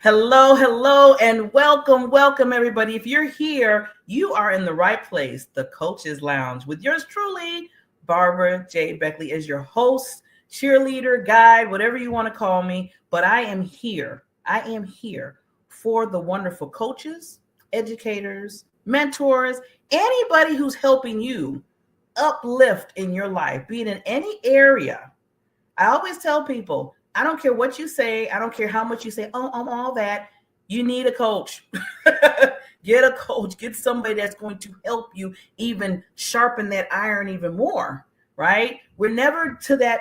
Hello, hello, and welcome, everybody. If you're here, you are in the right place, the Coaches Lounge, with yours truly, Barbara J. Beckley, as your host, cheerleader, guide, whatever you want to call me. But I am here. I am here for the wonderful coaches, educators, mentors, anybody who's helping you uplift in your life, be it in any area. I always tell people, I don't care what you say. I don't care how much you say, oh, I'm all that. You need a coach. Get a coach. Get somebody that's going to help you even sharpen that iron even more, right? We're never to that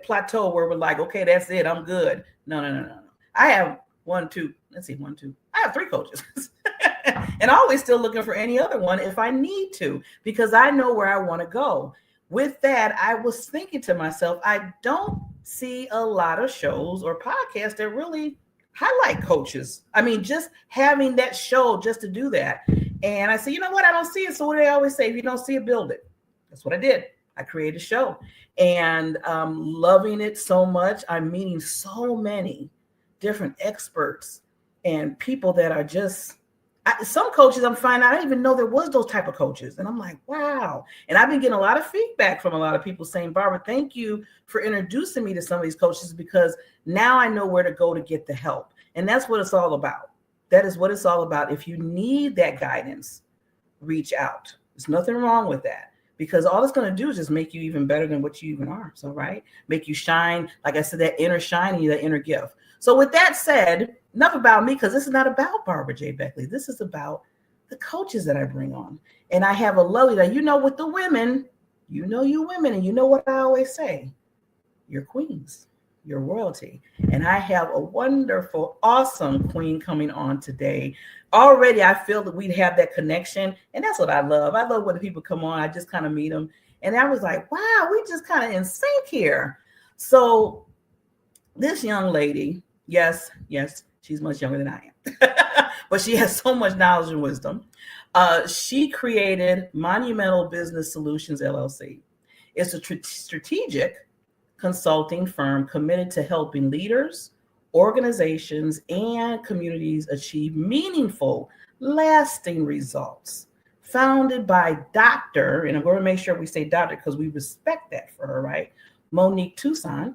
plateau where we're like, okay, that's it. I'm good. No. I have one, two. I have 3 coaches. And I'm always still looking for any other one if I need to, because I know where I want to go. With that, I was thinking to myself, I don't see a lot of shows or podcasts that really highlight coaches. I mean, just having that show just to do that. And I said, you know what? I don't see it. So what do they always say? If you don't see it, build it. That's what I did. I created a show and loving it so much. I'm meeting so many different experts and people that are just, some coaches I'm finding, I didn't even know there was those type of coaches. And I'm like, wow. And I've been getting a lot of feedback from a lot of people saying, Barbara, thank you for introducing me to some of these coaches, because now I know where to go to get the help. And that's what it's all about. That is what it's all about. If you need that guidance, reach out. There's nothing wrong with that, because all it's going to do is just make you even better than what you even are. So, right? Make you shine. Like I said, that inner shine and that inner gift. So with that said, enough about me, because this is not about Barbara J. Beckley. This is about the coaches that I bring on. And I have a lovely, with the women, you women, and you know what I always say, you're queens, you're royalty. And I have a wonderful, awesome queen coming on today. Already, I feel that we'd have that connection. And that's what I love. I love when the people come on, I just kind of meet them. And I was like, wow, we just kind of in sync here. So this young lady, yes, she's much younger than I am, but she has so much knowledge and wisdom. She created Monumental Business Solutions, LLC. It's a strategic consulting firm committed to helping leaders, organizations, and communities achieve meaningful, lasting results. Founded by Dr., and I'm going to make sure we say Dr. because we respect that for her, right? Monique Toussaint.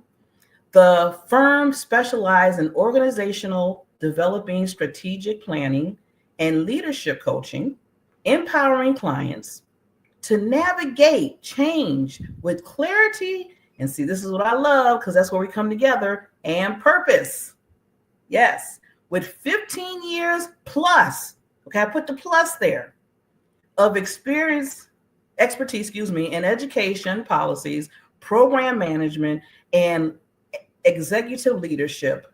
The firm specializes in organizational developing, strategic planning, and leadership coaching, empowering clients to navigate change with clarity. And see, this is what I love, because that's where we come together, and purpose. Yes, with 15 years plus, okay, I put the plus there, of expertise in education policies, program management, and executive leadership.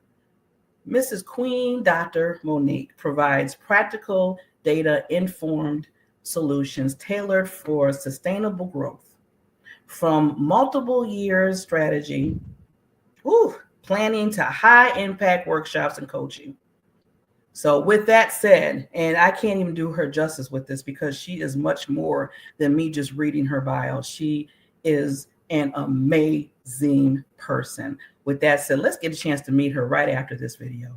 Mrs. Queen Dr. Monique provides practical, data-informed solutions tailored for sustainable growth, from multiple years strategy, planning to high-impact workshops and coaching. So with that said, and I can't even do her justice with this, because she is much more than me just reading her bio. She is an amazing person. With that said, let's get a chance to meet her right after this video.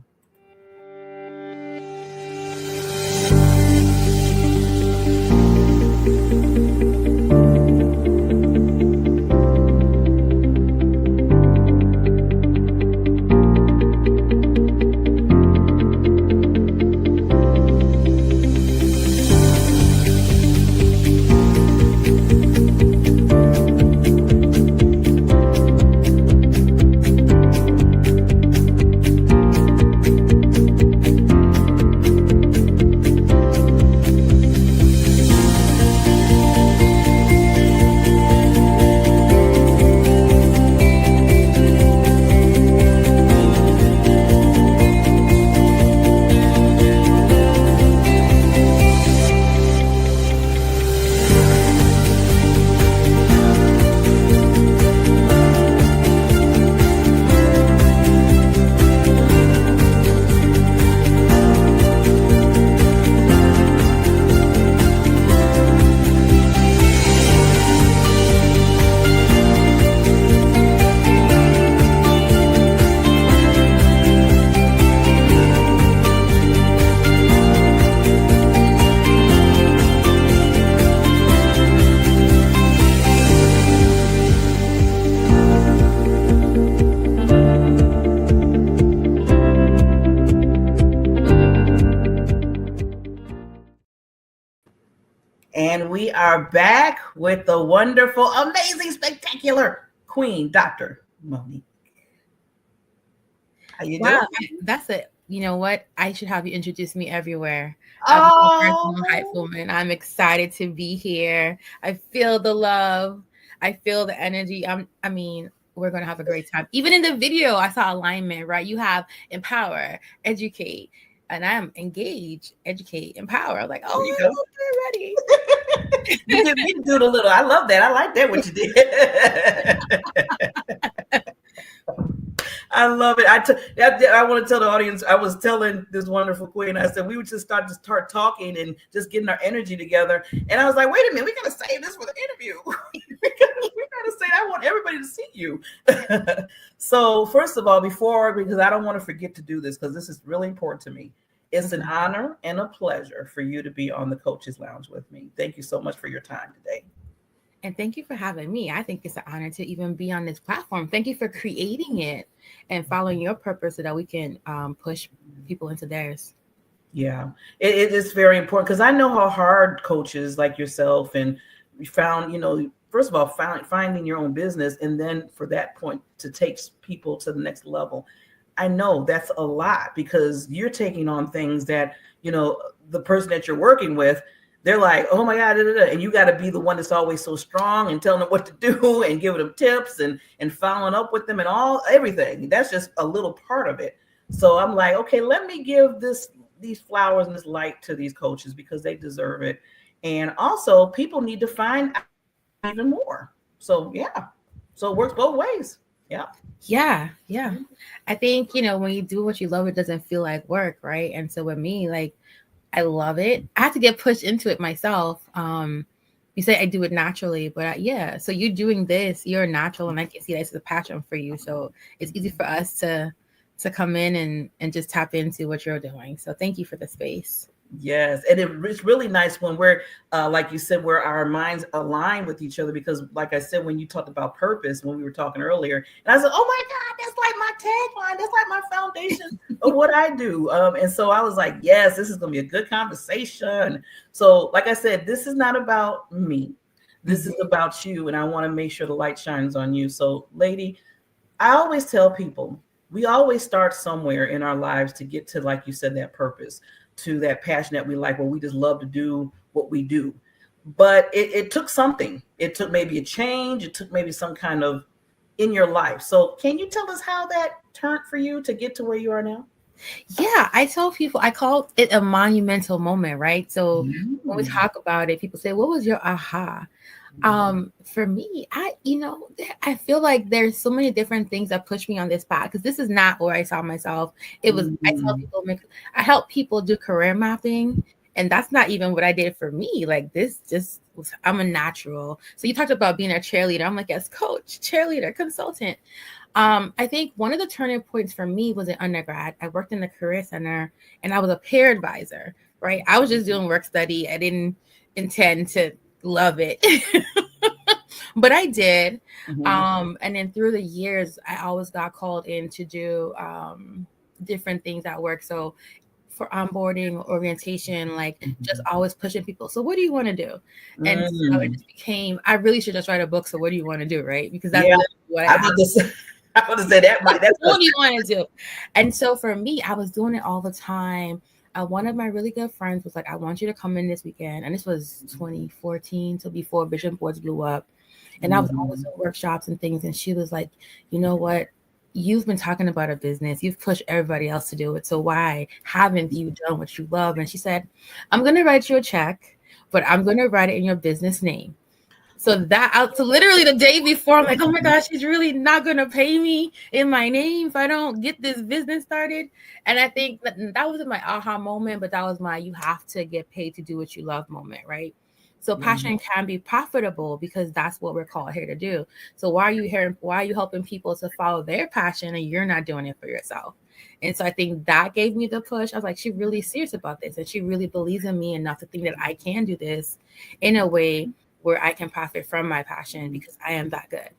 And we are back with the wonderful, amazing, spectacular Queen, Dr. Monique. How you doing? Wow, that's it. You know what? I should have you introduce me everywhere. I'm a personal hype Oh, woman. I'm excited to be here. I feel the love. I feel the energy. I mean, we're gonna have a great time. Even in the video, I saw alignment, right? You have empower, educate, and I'm engage, educate, empower. I'm like, there you oh, go. we're ready. You did me do the little. I love that. I like that what you did. I love it. I want to tell the audience. I was telling this wonderful queen. I said we would just start talking and just getting our energy together. And I was like, wait a minute, we gotta save this for the interview. we gotta say, I want everybody to see you. So first of all, because I don't want to forget to do this because this is really important to me. It's an honor and a pleasure for you to be on the Coaches Lounge with me. Thank you so much for your time today. And thank you for having me. I think it's an honor to even be on this platform. Thank you for creating it and following your purpose so that we can push people into theirs. Yeah, it is very important because I know how hard coaches like yourself and we found, first of all, finding your own business and then for that point to take people to the next level. I know that's a lot because you're taking on things that, the person that you're working with, they're like, oh my God, da, da, da. And you got to be the one that's always so strong and telling them what to do and giving them tips and following up with them and everything. That's just a little part of it. So I'm like, okay, let me give these flowers and this light to these coaches because they deserve it. And also people need to find out even more. So yeah. So it works both ways. Yeah. Yeah. I think, when you do what you love, it doesn't feel like work, right? And so with me, like, I love it. I had to get pushed into it myself. You say I do it naturally, but yeah. So you're doing this, you're natural, and I can see that's a passion for you. So it's easy for us to come in and just tap into what you're doing. So thank you for the space. Yes, and it's really nice when we're, like you said, where our minds align with each other. Because, like I said, when you talked about purpose, when we were talking earlier, and I said, "Oh my God, that's like my tagline. That's like my foundation of what I do." And so I was like, "Yes, this is going to be a good conversation." So, like I said, this is not about me. This is about you, and I want to make sure the light shines on you. So, lady, I always tell people we always start somewhere in our lives to get to, like you said, that purpose, to that passion that we like, where we just love to do what we do. But it took something. It took maybe a change. It took maybe some kind of in your life. So can you tell us how that turned for you to get to where you are now? Yeah, I tell people I call it a monumental moment, right? So when we talk about it, people say, "What was your aha?" For me, I feel like there's so many different things that push me on this path because this is not where I saw myself. It was I tell people I help people do career mapping, and that's not even what I did for me. Like this just was, I'm a natural. So you talked about being a cheerleader. I'm like, yes, coach, cheerleader, consultant. I think one of the turning points for me was in undergrad. I worked in the career center and I was a peer advisor, right? I was just doing work study. I didn't intend to love it. But I did. And then through the years, I always got called in to do different things at work. So for onboarding, orientation, like just always pushing people. So what do you want to do? And so it just became, I really should just write a book. So what do you want to do? Right. Because that's what I have. I want to say that. That's what do you want to do? And so for me, I was doing it all the time. One of my really good friends was like, I want you to come in this weekend. And this was 2014, so before vision boards blew up. And I was always in workshops and things. And she was like, you know what? You've been talking about a business. You've pushed everybody else to do it. So why haven't you done what you love? And she said, I'm going to write you a check, but I'm going to write it in your business name. So literally the day before, I'm like, oh my gosh, she's really not going to pay me in my name if I don't get this business started. And I think that wasn't my aha moment, but that was my, you have to get paid to do what you love moment, right? So passion can be profitable because that's what we're called here to do. So why are you helping people to follow their passion and you're not doing it for yourself? And so I think that gave me the push. I was like, she's really serious about this. And she really believes in me enough to think that I can do this in a way where I can profit from my passion because I am that good.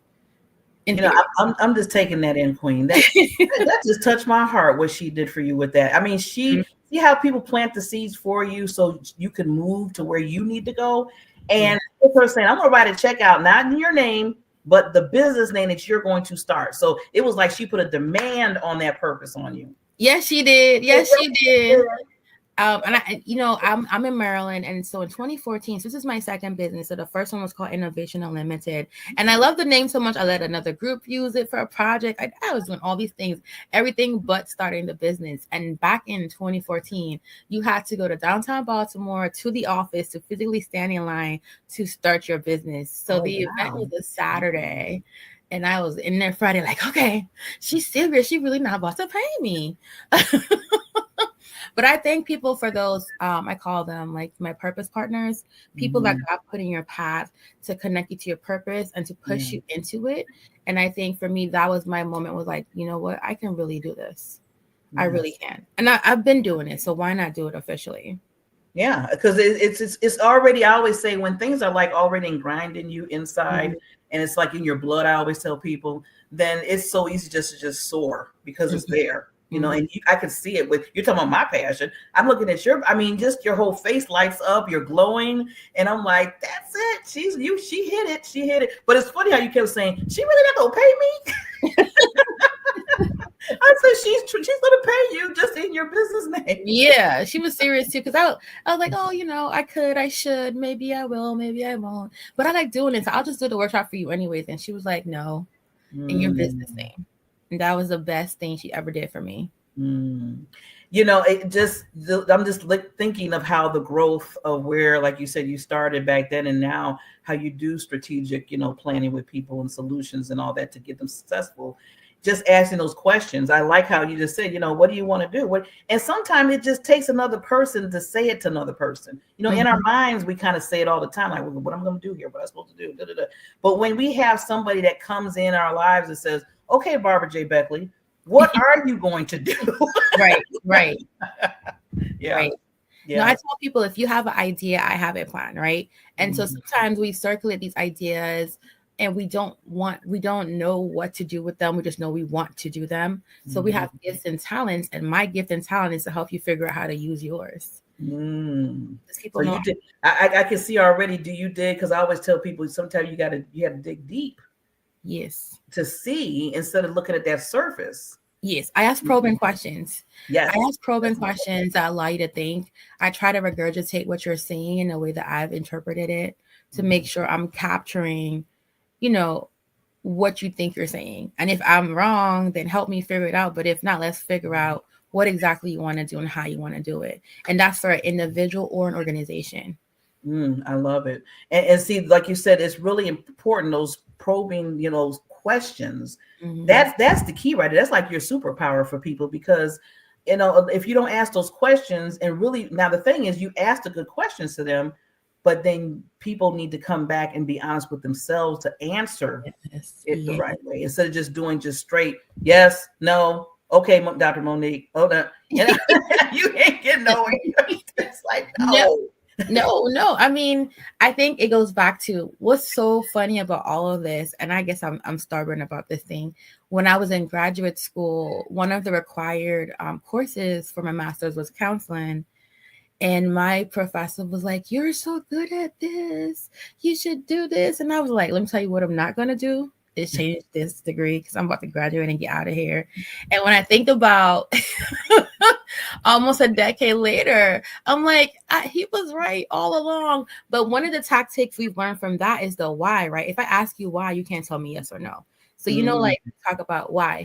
I'm just taking that in, Queen. That just touched my heart what she did for you with that. I mean, see how people plant the seeds for you so you can move to where you need to go. Yeah. And with her saying, I'm going to write a check out, not in your name, but the business name that you're going to start. So it was like she put a demand on that purpose on you. Yes, she did. It Yes, she did. really And I'm in Maryland, and so in 2014, so this is my second business. So the first one was called Innovation Unlimited, and I love the name so much. I let another group use it for a project. I was doing all these things, everything but starting the business. And back in 2014, you had to go to downtown Baltimore to the office to physically stand in line to start your business. So Oh, the event wow. was a Saturday. And I was in there Friday, like, okay, she's serious. She really not about to pay me. But I thank people for those. I call them like my purpose partners, people that Mhm. God put in your path to connect you to your purpose and to push Yeah. you into it. And I think for me, that was my moment. Was like, you know what, I can really do this. I really Yes. can, and I've been doing it. So why not do it officially? Yeah, because it's already. I always say when things are like already ingrained in you inside, Mhm. and it's like in your blood. I always tell people, then it's so easy just to just soar because it's Mhm. there, Mhm. And I can see it with you're talking about my passion. I'm looking at your. I mean, just your whole face lights up. You're glowing, and I'm like, that's it. She hit it. She hit it. But it's funny how you kept saying she really not gonna pay me. I said she's gonna pay you just in your business name. Yeah, she was serious too. Cause I was like, oh, I could, I should, maybe I will, maybe I won't. But I like doing it. So I'll just do the workshop for you anyways. And she was like, no, in your Mm. business name. And that was the best thing she ever did for me. Mm. It just I'm just thinking of how the growth of where, like you said, you started back then, and now how you do strategic, planning with people and solutions and all that to get them successful. Just asking those questions. I like how you just said, what do you want to do? What, and sometimes it just takes another person to say it to another person. In our Mhm. minds, we kind of say it all the time, like, well, what I'm going to do here, what I'm supposed to do. Da, da, da. But when we have somebody that comes in our lives and says, okay, Barbara J. Beckley, what are you going to do? Right, right, Yeah. right. No, I Yeah. tell people if you have an idea, I have a plan, right? And so Mhm. sometimes we circulate these ideas and we don't know what to do with them. We just know we want to do them. So we have Mhm. gifts and talents, and my gift and talent is to help you figure out how to use yours. Mm. Because So people know, you did. I can see already. Do you dig? Because I always tell people sometimes you got to dig deep yes. to see instead of looking at that surface. Yes, I ask probing questions. I Yes. ask probing That's questions that allow you to think. I try to regurgitate what you're saying in the way that I've interpreted it to make Mhm. sure I'm capturing, you know, what you think you're saying. And if I'm wrong, then help me figure it out. But if not, let's figure out what exactly you want to do and how you want to do it. And that's for an individual or an organization. I love it. And see, like you said, it's really important, those probing, questions. Hmm. That's the key, right? That's like your superpower for people because if you don't ask those questions and really now the thing is you ask the good questions to them, but then people need to come back and be honest with themselves to answer Yes. it the Yeah. right way instead of just doing just straight yes, no, okay, Dr. Monique. Oh no, you ain't getting nowhere. It's like No, no. no. I mean, I think it goes back to what's so funny about all of this, and I guess I'm stubborn about this thing. When I was in graduate school, one of the required courses for my master's was counseling, and my professor was like, "You're so good at this. You should do this." And I was like, "Let me tell you what I'm not gonna do is change this degree because I'm about to graduate and get out of here." And when I think about almost a decade later, I'm like, he was right all along. But one of the tactics we've learned from that is the why, right? If I ask you why, you can't tell me yes or no. So, Mm, like talk about why.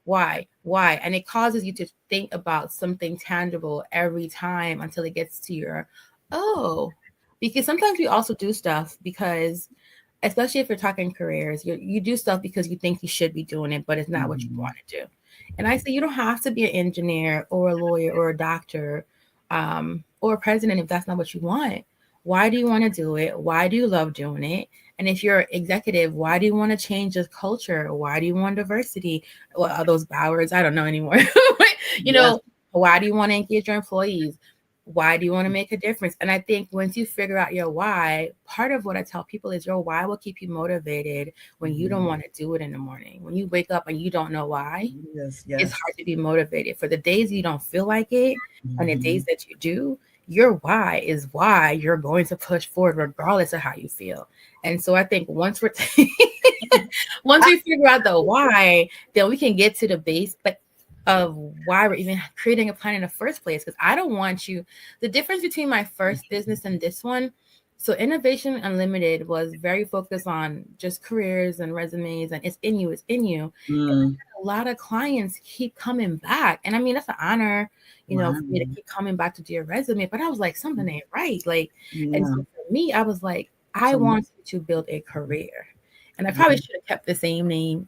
And it causes you to think about something tangible every time until it gets to your, oh, because sometimes we also do stuff because, especially if you're talking careers, you do stuff because you think you should be doing it, but it's not what you mhm, want to do. And I say you don't have to be an engineer or a lawyer or a doctor or a president if that's not what you want. Why do you want to do it? Why do you love doing it? And if you're executive, why do you want to change the culture? Why do you want diversity? Well, are those Bowards? I don't know anymore. you yes. know, why do you want to engage your employees? Why do you want to make a difference? And I think once you figure out your why, part of what I tell people is your why will keep you motivated when you don't Mhm, want to do it in the morning. When you wake up and you don't know why, yes, it's yes. hard to be motivated. For the days you don't feel like it and the days Mhm, that you do, your why is why you're going to push forward regardless of how you feel. And so I think once we're once we figure out the why, then we can get to the base of why we're even creating a plan in the first place. Because I don't want you, the difference between my first business and this one, so Innovation Unlimited was very focused on just careers and resumes, and it's in you, it's in you. Mm, A lot of clients keep coming back, and I mean that's an honor, wow. for me to keep coming back to do your resume. But I was like, something ain't right, like, and Yeah. so for me, I was like, I So, wanted to build a career, and I probably yeah. should have kept the same name,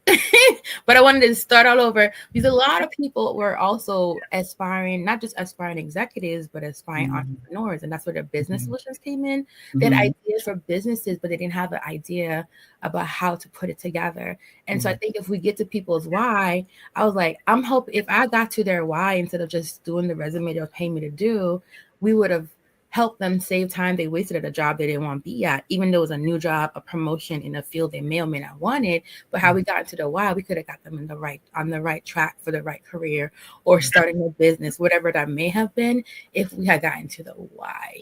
but I wanted to start all over because a lot of people were also aspiring, not just aspiring executives, but aspiring Mhm. entrepreneurs, and that's where the business Mhm. solutions came in. They had Mhm. ideas for businesses, but they didn't have an idea about how to put it together. And so I Yeah. think if we get to people's why, I was like, I'm hoping if I got to their why instead of just doing the resume they'll pay me to do, we would have helped them save time they wasted at a job they didn't want to be at, even though it was a new job, a promotion in a field they may or may not wanted. But how we got into the why, we could have got them in the right on the right track for the right career or starting a business, whatever that may have been, if we had gotten to the why.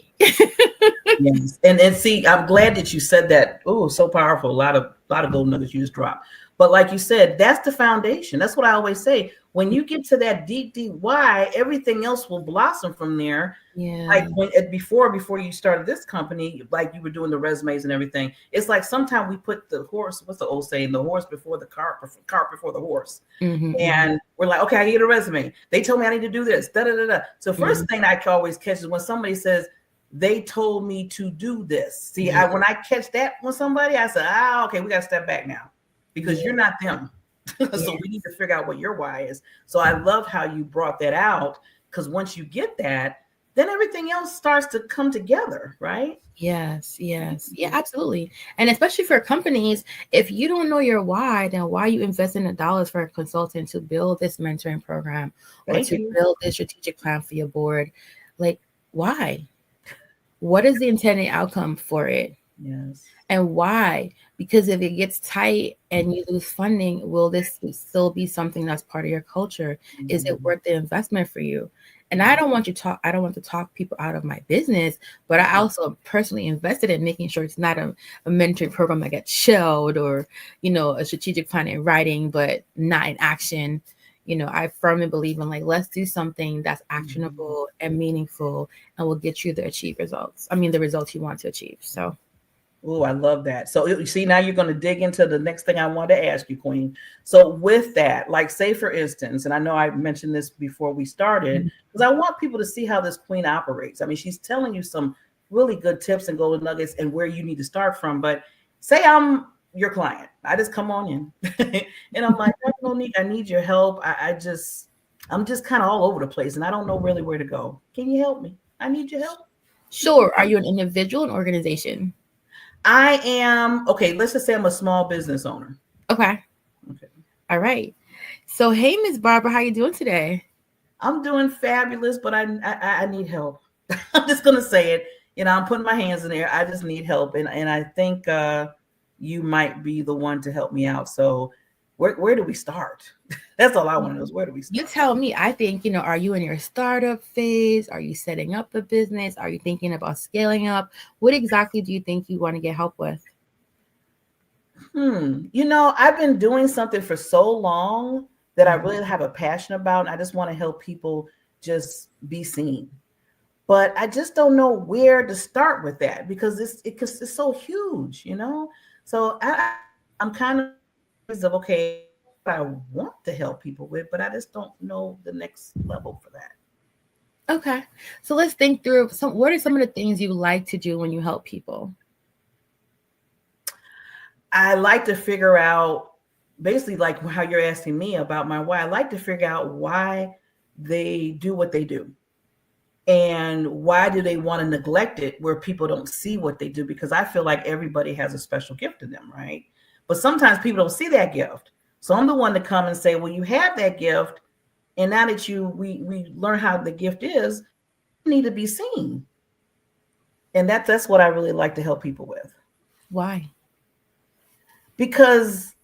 Yes. And see, I'm glad that you said that. Oh, so powerful. A lot of gold nuggets you just dropped. But like you said, that's the foundation. That's what I always say. When you get to that deep, deep why, everything else will blossom from there. Yeah. Like when before you started this company, like you were doing the resumes and everything. It's like sometimes we put the horse, what's the old saying, the horse before the cart before the horse. Mm-hmm, mm-hmm, And we're like, okay, I need a resume. They told me I need to do this. Da da da da. So mm-hmm. first thing I can always catch is when somebody says, they told me to do this. See, Yeah. when I catch that with somebody, I say, okay, we got to step back now because Yeah. you're not them. So we need to figure out what your why is. So I love how you brought that out because once you get that, then everything else starts to come together, right? Yes, yes. Yeah, absolutely. And especially for companies, if you don't know your why, then why you invest in the dollars for a consultant to build this mentoring program or Thank to you. build this strategic plan for your board? Like, why? What is the intended outcome for it? Yes. And why? Because if it gets tight and you lose funding, will this still be something that's part of your culture? Is it Mhm. worth the investment for you? And I don't want to talk people out of my business, but I also am personally invested in making sure it's not a mentoring program that gets shelved or, a strategic plan in writing, but not in action. I firmly believe in like, let's do something that's Mhm. actionable and meaningful and will get you the results you want to achieve. So Oh, I love that. So you see, now you're going to dig into the next thing I wanted to ask you, Queen. So with that, like say for instance, and I know I mentioned this before we started, because I want people to see how this Queen operates. I mean, she's telling you some really good tips and golden nuggets and where you need to start from. But say I'm your client, I just come on in, and I'm like, Monique, I need your help. I'm just kind of all over the place, and I don't know really where to go. Can you help me? I need your help. sure. Are you an individual, an organization? I am okay. Let's just say I'm a small business owner. Okay. Okay, All right. So, hey, Miss Barbara, how you doing today? I'm doing fabulous, but I need help. I'm just gonna say it. I'm putting my hands in there. I just need help, and I think you might be the one to help me out. So, where do we start? That's all I want to know is where do we You start? tell me. I think, are you in your startup phase? Are you setting up a business? Are you thinking about scaling up? What exactly do you think you want to get help with? I've been doing something for so long that I Mhm. really have a passion about, and I just want to help people just be seen. But I just don't know where to start with that because cause it's so huge. So I'm kind of okay. I want to help people with, but I just don't know the next level for that. Okay. So let's think through what are some of the things you like to do when you help people? I like to figure out basically like how you're asking me about my why. I like to figure out why they do what they do and why do they want to neglect it where people don't see what they do, because I feel like everybody has a special gift in them, right? But sometimes people don't see that gift, so I'm the one to come and say, well, you have that gift, and now that we learn how the gift is, you need to be seen. And that's what I really like to help people with, Why? because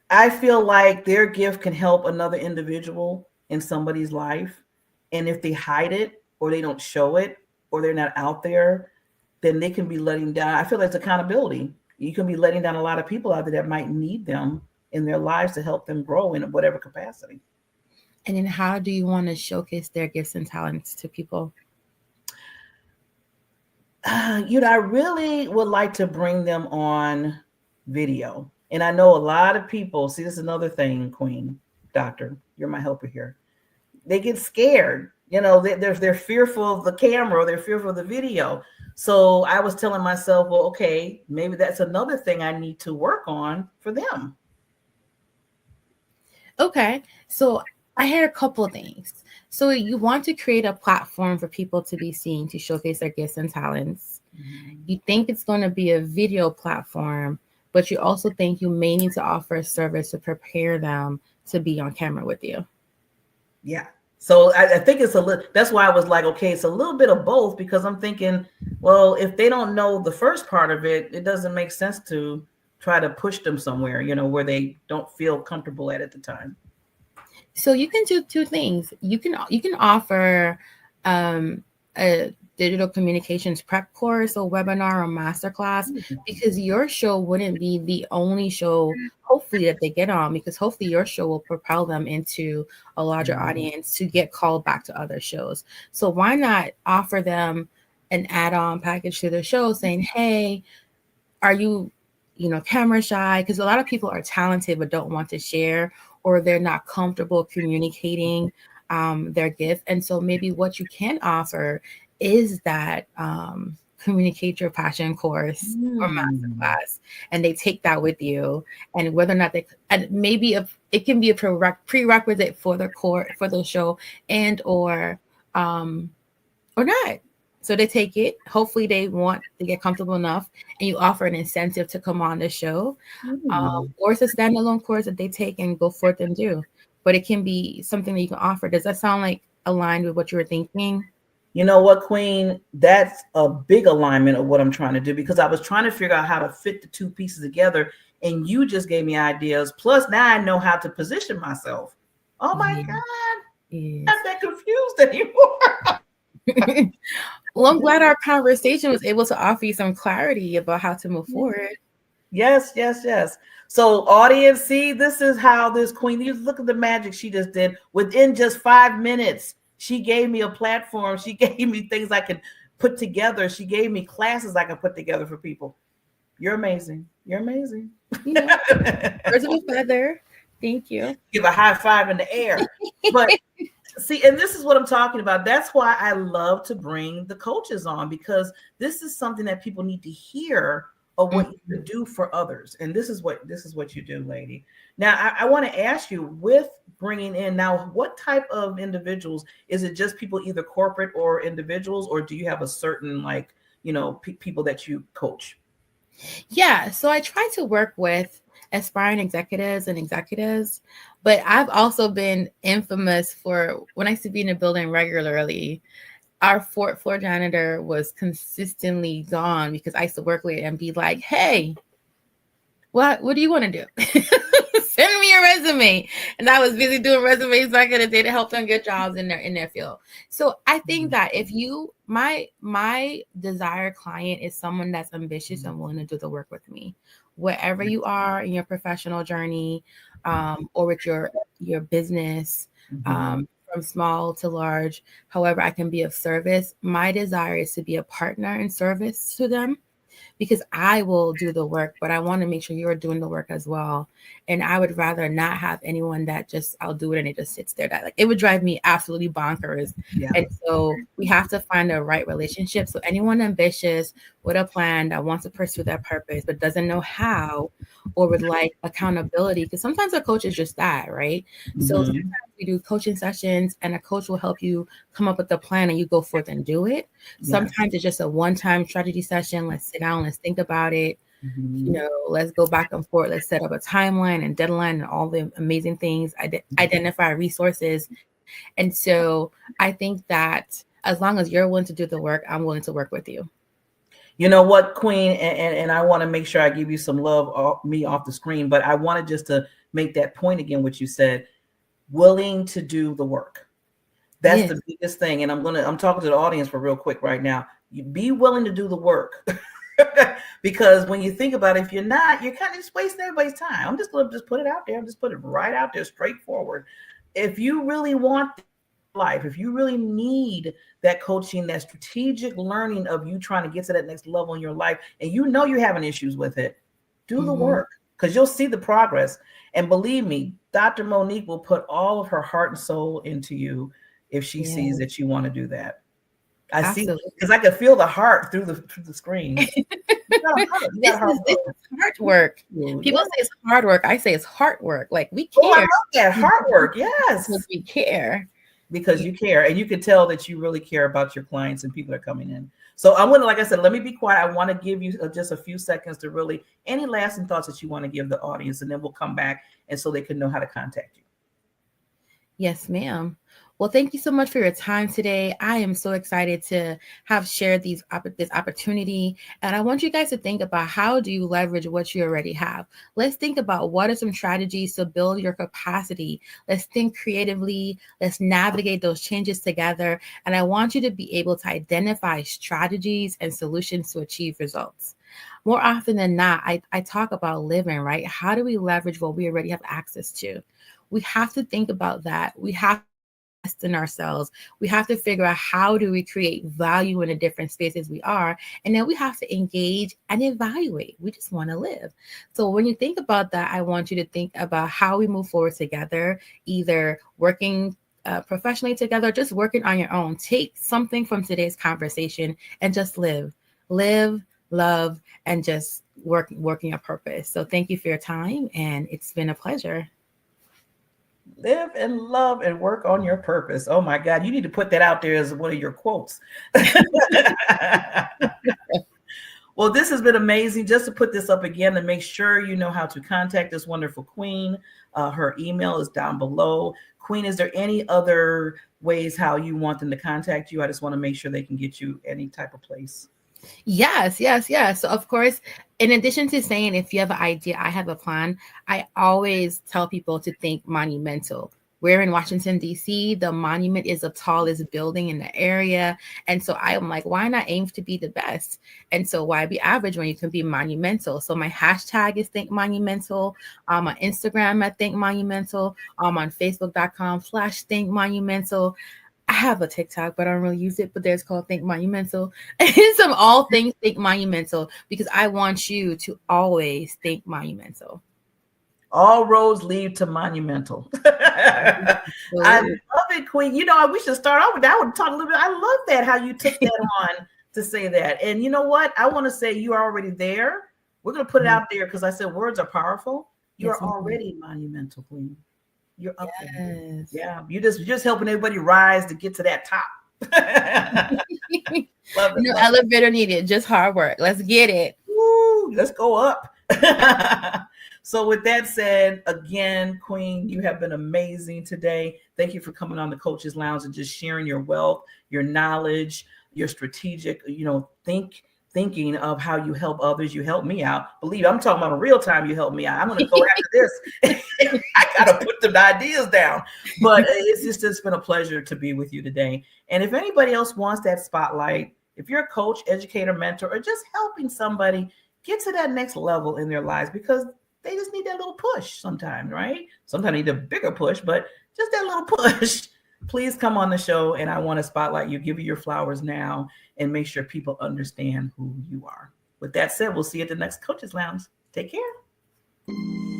I feel like their gift can help another individual in somebody's life, and if they hide it or they don't show it, or they're not out there, then they can be letting down. I feel like it's accountability. You can be letting down a lot of people out there that might need them in their lives to help them grow in whatever capacity. And then how do you want to showcase their gifts and talents to people? I really would like to bring them on video. And I know a lot of people, see, this is another thing, Queen, Doctor, you're my helper here. They get scared. They're fearful of the camera, or they're fearful of the video. So I was telling myself, well, okay, maybe that's another thing I need to work on for them. Okay, so I heard a couple of things. So you want to create a platform for people to be seen, to showcase their gifts and talents. You think it's going to be a video platform, but you also think you may need to offer a service to prepare them to be on camera with you. Yeah. So I think it's a little, that's why I was like, okay, it's a little bit of both, because I'm thinking, well, if they don't know the first part of it, it doesn't make sense to try to push them somewhere, where they don't feel comfortable at the time. So you can do two things. You can offer a digital communications prep course or webinar or masterclass, because your show wouldn't be the only show, hopefully, that they get on, because hopefully your show will propel them into a larger audience to get called back to other shows. So why not offer them an add-on package to their show saying, hey, are you camera shy? Because a lot of people are talented but don't want to share, or they're not comfortable communicating their gift. And so maybe what you can offer is that communicate your passion course or masterclass, and they take that with you. And whether or not and maybe it can be a prerequisite for the show, and or not. So they take it. Hopefully they want to get comfortable enough, and you offer an incentive to come on the show, or it's a standalone course that they take and go forth and do. But it can be something that you can offer. Does that sound like aligned with what you were thinking? You know what, Queen? That's a big alignment of what I'm trying to do, because I was trying to figure out how to fit the two pieces together, and you just gave me ideas. Plus, now I know how to position myself. Oh my God. I'm not that confused anymore. Well, I'm glad our conversation was able to offer you some clarity about how to move forward. Yes. So, audience, see, this is how this Queen, you look at the magic she just did. Within just 5 minutes, she gave me a platform. She gave me things I could put together. She gave me classes I could put together for people. You're amazing. You're amazing. Birds of a feather. Thank you. Give a high five in the air. But see, and this is what I'm talking about. That's why I love to bring the coaches on, because this is something that people need to hear of what you do for others. And this is what you do, lady. Now, I want to ask you, with bringing in now, what type of individuals? Is it just people, either corporate or individuals, or do you have a certain people that you coach? Yeah, so I try to work with aspiring executives and executives, but I've also been infamous for, when I used to be in a building regularly, our fourth floor janitor was consistently gone, because I used to work with and be like, hey, what do you want to do? Send me your resume. And I was busy doing resumes back in the day to help them get jobs in their field. So I think that if my desired client is someone that's ambitious and willing to do the work with me, wherever you are in your professional journey, or with your business, from small to large, however I can be of service. My desire is to be a partner in service to them, because I will do the work, but I want to make sure you're doing the work as well. And I would rather not have anyone that just, I'll do it and it just sits there. That, like, it would drive me absolutely bonkers. Yeah. And so we have to find the right relationship. So anyone ambitious with a plan that wants to pursue that purpose, but doesn't know how, or would like accountability, because sometimes a coach is just that, right? So sometimes we do coaching sessions and a coach will help you come up with a plan and you go forth and do it. Sometimes it's just a one-time strategy session. Let's sit down, let's think about it. Let's go back and forth. Let's set up a timeline and deadline and all the amazing things, identify resources. And so I think that as long as you're willing to do the work, I'm willing to work with you. You know what, Queen, and I want to make sure I give you some love off the screen, but I wanted just to make that point again, what you said, willing to do the work. That's Yes. the biggest thing. And I'm talking to the audience for real quick right now. You be willing to do the work. Because when you think about it, if you're not, you're kind of just wasting everybody's time. I'm just gonna just put it out there. I'm just put it right out there, straightforward. If you really want life, if you really need that coaching, that strategic learning of you trying to get to that next level in your life, and you know you're having issues with it, do the Mm-hmm. work because you'll see the progress. And believe me, Dr. Monique will put all of her heart and soul into you if she sees Yeah, that you want to do that. I see absolutely. because I could feel the heart through the screen. You got a heart. You got a heart. This is hard work. Yeah. People say it's hard work. I say it's hard work. Like we Oh, I care. love that heart work. Because Yes, we care. because you care, and you can tell that you really care about your clients and people that are coming in. So I want to, like I said, let me be quiet. I want to give you just a few seconds to really any lasting thoughts that you want to give the audience, and then we'll come back and so they can know how to contact you. Yes, ma'am. Well, thank you so much for your time today. I am so excited to have shared this opportunity, and I want you guys to think about how do you leverage what you already have. Let's think about what are some strategies to build your capacity. Let's think creatively. Let's navigate those changes together, and I want you to be able to identify strategies and solutions to achieve results. More often than not, I talk about living, right? How do we leverage what we already have access to? We have to think about that. We have to invest in ourselves. We have to figure out how do we create value in the different spaces we are. And then we have to engage and evaluate. We just want to live. So when you think about that, I want you to think about how we move forward together, either working professionally together, just working on your own. Take something from today's conversation and just live, love, and just working your purpose. So thank you for your time, and it's been a pleasure. Live and love and work on your purpose. Oh my God, you need to put that out there as one of your quotes. Well, this has been amazing. Just to put this up again and make sure you know how to contact this wonderful queen. Her email is down below. Queen, is there any other ways how you want them to contact you? I just want to make sure they can get you any type of place. Yes, yes, yes. So, of course, in addition to saying, if you have an idea, I have a plan, I always tell people to think monumental. We're in Washington, D.C. The monument is the tallest building in the area. And so I'm like, why not aim to be the best? And so why be average when you can be monumental? So my hashtag is Think Monumental. On Instagram at Think Monumental. On Facebook.com/Think Monumental. I have a TikTok, but I don't really use it. But there's called Think Monumental. And some all things Think Monumental because I want you to always think monumental. All roads lead to Monumental. I Absolutely. love it, Queen. You know, we should start off with that. I would talk a little bit. I love that how you took that on to say that. And you know what? I want to say you are already there. We're going to put it out there because I said words are powerful. You Yes, are ma'am. already monumental, Queen. You're up there. Yes. Yeah, you're just helping everybody rise to get to that top. Love it. No Love it. elevator needed, just hard work. Let's get it. Woo, let's go up. So, with that said, again, Queen, you have been amazing today. Thank you for coming on the Coaches Lounge and just sharing your wealth, your knowledge, your strategic, thinking of how you help others. You help me out. Believe I'm talking about a real time. You help me out. I'm going to go after this. I got to put the ideas down. But it's been a pleasure to be with you today. And if anybody else wants that spotlight, if you're a coach, educator, mentor, or just helping somebody get to that next level in their lives because they just need that little push sometimes, right? Sometimes need a bigger push, but just that little push. Please come on the show and I want to spotlight you, give you your flowers now, and make sure people understand who you are. With that said, we'll see you at the next Coaches Lounge. Take care.